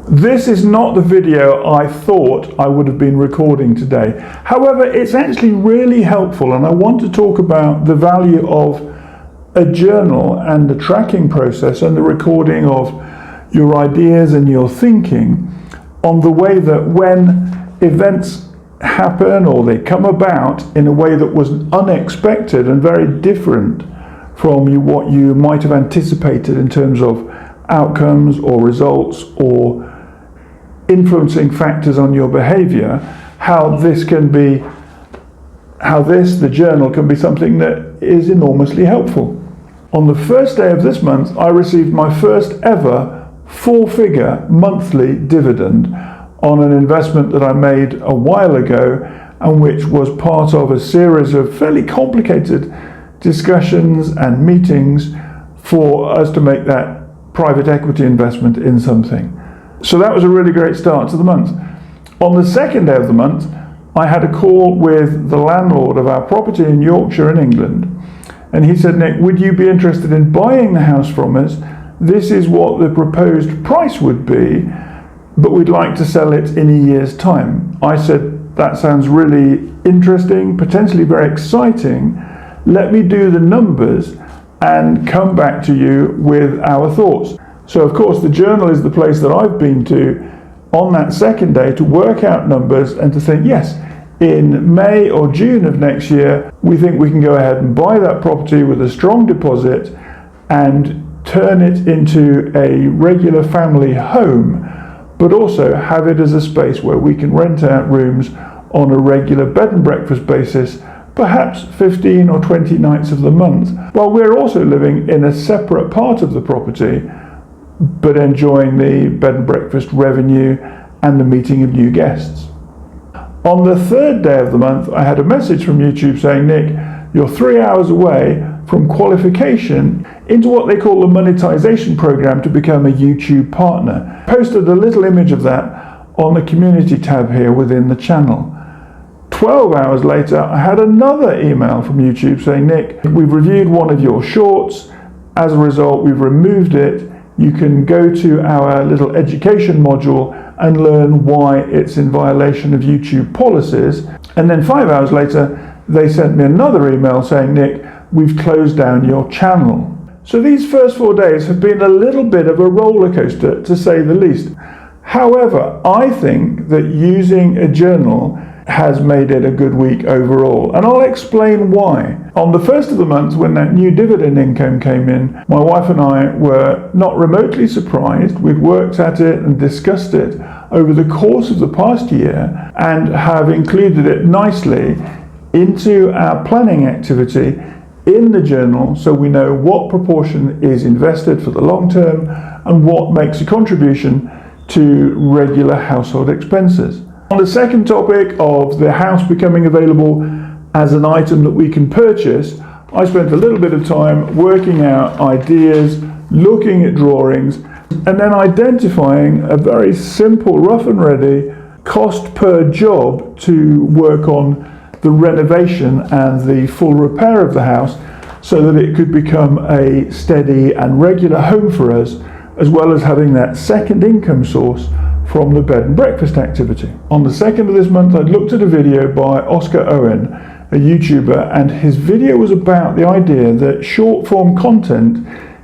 This is not the video I thought I would have been recording today. However, it's actually really helpful, and I want to talk about the value of a journal and the tracking process and the recording of your ideas and your thinking on the way that when events happen or they come about in a way that was unexpected and very different from what you might have anticipated in terms of outcomes or results or influencing factors on your behavior, the journal can be something that is enormously helpful. On the first day of this month, I received my first ever 4-figure monthly dividend on an investment that I made a while ago, and which was part of a series of fairly complicated discussions and meetings for us to make that private equity investment in something. So that was a really great start to the month. On the second day of the month, I had a call with the landlord of our property in Yorkshire in England, and he said, "Nick, would you be interested in buying the house from us? This is what the proposed price would be, but we'd like to sell it in a year's time." I said, "That sounds really interesting, potentially very exciting. Let me do the numbers and come back to you with our thoughts." So of course the journal is the place that I've been to on that second day to work out numbers and to think, yes, in May or June of next year, we think we can go ahead and buy that property with a strong deposit and turn it into a regular family home, but also have it as a space where we can rent out rooms on a regular bed and breakfast basis, perhaps 15 or 20 nights of the month, while we're also living in a separate part of the property, but enjoying the bed and breakfast revenue and the meeting of new guests. On the third day of the month, I had a message from YouTube saying, "Nick, you're 3 hours away from qualification into what they call the monetization program to become a YouTube partner." Posted a little image of that on the community tab here within the channel. 12 hours later, I had another email from YouTube saying, "Nick, we've reviewed one of your shorts. As a result, we've removed it. You can go to our little education module and learn why it's in violation of YouTube policies." And then 5 hours later, they sent me another email saying, "Nick, we've closed down your channel." So these first 4 days have been a little bit of a roller coaster, to say the least. However, I think that using a journal has made it a good week overall, and I'll explain why. On the first of the month, when that new dividend income came in, my wife and I were not remotely surprised. We'd worked at it and discussed it over the course of the past year and have included it nicely into our planning activity in the journal, so we know what proportion is invested for the long term and what makes a contribution to regular household expenses. On the second topic of the house becoming available as an item that we can purchase, I spent a little bit of time working out ideas, looking at drawings, and then identifying a very simple, rough and ready cost per job to work on the renovation and the full repair of the house, so that it could become a steady and regular home for us, as well as having that second income source from the bed and breakfast activity. On the second of this month, I looked at a video by Oscar Owen, a YouTuber, and his video was about the idea that short form content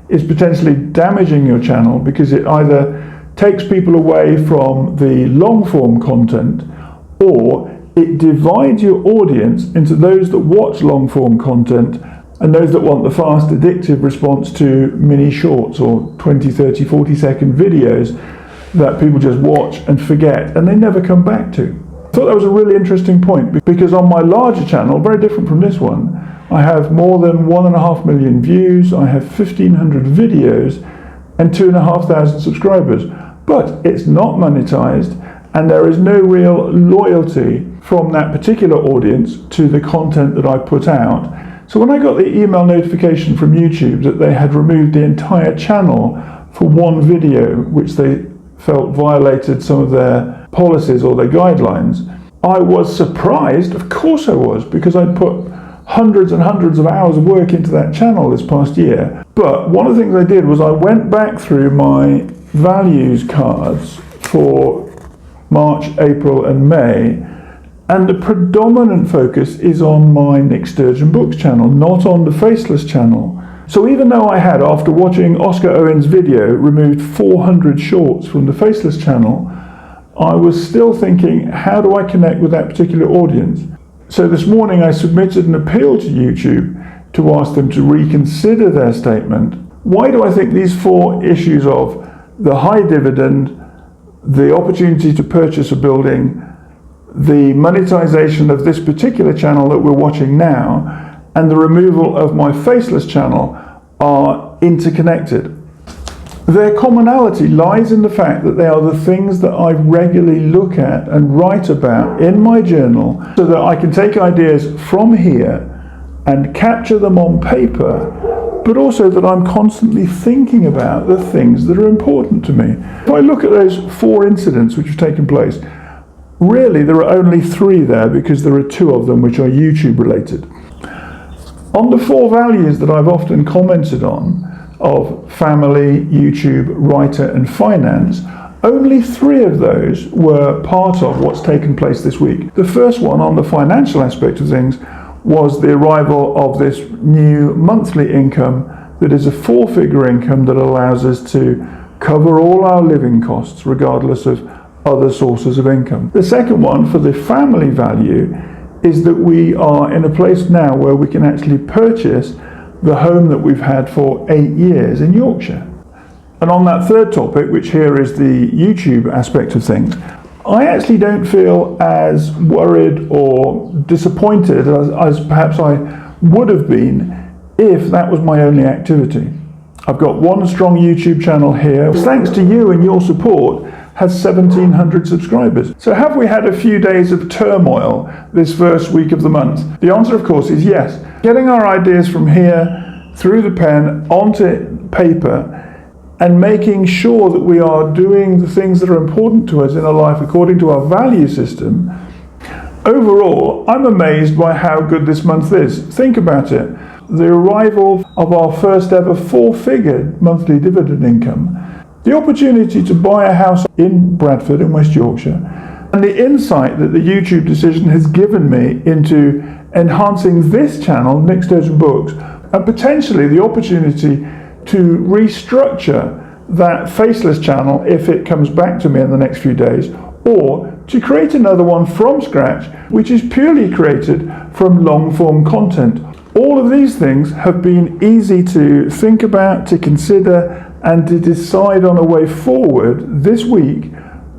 is potentially damaging your channel because it either takes people away from the long form content, or it divides your audience into those that watch long form content and those that want the fast addictive response to mini shorts or 20, 30, 40-second videos that people just watch and forget and they never come back to. I thought that was a really interesting point, because on my larger channel, very different from this one, I have more than 1.5 million views, I have 1,500 videos and 2,500 subscribers, but it's not monetized and there is no real loyalty from that particular audience to the content that I put out. So when I got the email notification from YouTube that they had removed the entire channel for one video, which they felt violated some of their policies or their guidelines, I was surprised. Of course I was, because I'd put hundreds and hundreds of hours of work into that channel this past year. But one of the things I did was I went back through my values cards for March, April and May, and the predominant focus is on my Nick Sturgeon Books channel, not on the Faceless channel. So even though I had, after watching Oscar Owen's video, removed 400 shorts from the Faceless channel, I was still thinking, how do I connect with that particular audience? So this morning I submitted an appeal to YouTube to ask them to reconsider their statement. Why do I think these 4 issues of the high dividend, the opportunity to purchase a building, the monetization of this particular channel that we're watching now, and the removal of my Faceless channel are interconnected? Their commonality lies in the fact that they are the things that I regularly look at and write about in my journal, so that I can take ideas from here and capture them on paper, but also that I'm constantly thinking about the things that are important to me. If I look at those 4 incidents which have taken place, really there are only 3 there, because there are 2 of them which are YouTube related. On the 4 values that I've often commented on, of family, YouTube, writer and finance, only 3 of those were part of what's taken place this week. The first one, on the financial aspect of things, was the arrival of this new monthly income that is a 4-figure income that allows us to cover all our living costs regardless of other sources of income. The second one, for the family value, is that we are in a place now where we can actually purchase the home that we've had for 8 years in Yorkshire. And on that third topic, which here is the YouTube aspect of things, I actually don't feel as worried or disappointed as perhaps I would have been if that was my only activity. I've got 1 strong YouTube channel here, thanks to you and your support, has 1,700 subscribers. So have we had a few days of turmoil this first week of the month? The answer, of course, is yes. Getting our ideas from here through the pen onto paper and making sure that we are doing the things that are important to us in our life according to our value system. Overall, I'm amazed by how good this month is. Think about it. The arrival of our first ever 4-figure monthly dividend income, the opportunity to buy a house in Bradford in West Yorkshire, and the insight that the YouTube decision has given me into enhancing this channel, Nick Sturgeon Books, and potentially the opportunity to restructure that Faceless channel if it comes back to me in the next few days, or to create another one from scratch which is purely created from long-form content. All of these things have been easy to think about, to consider, and to decide on a way forward this week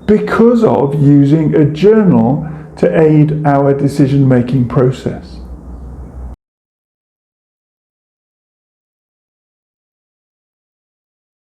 because of using a journal to aid our decision-making process.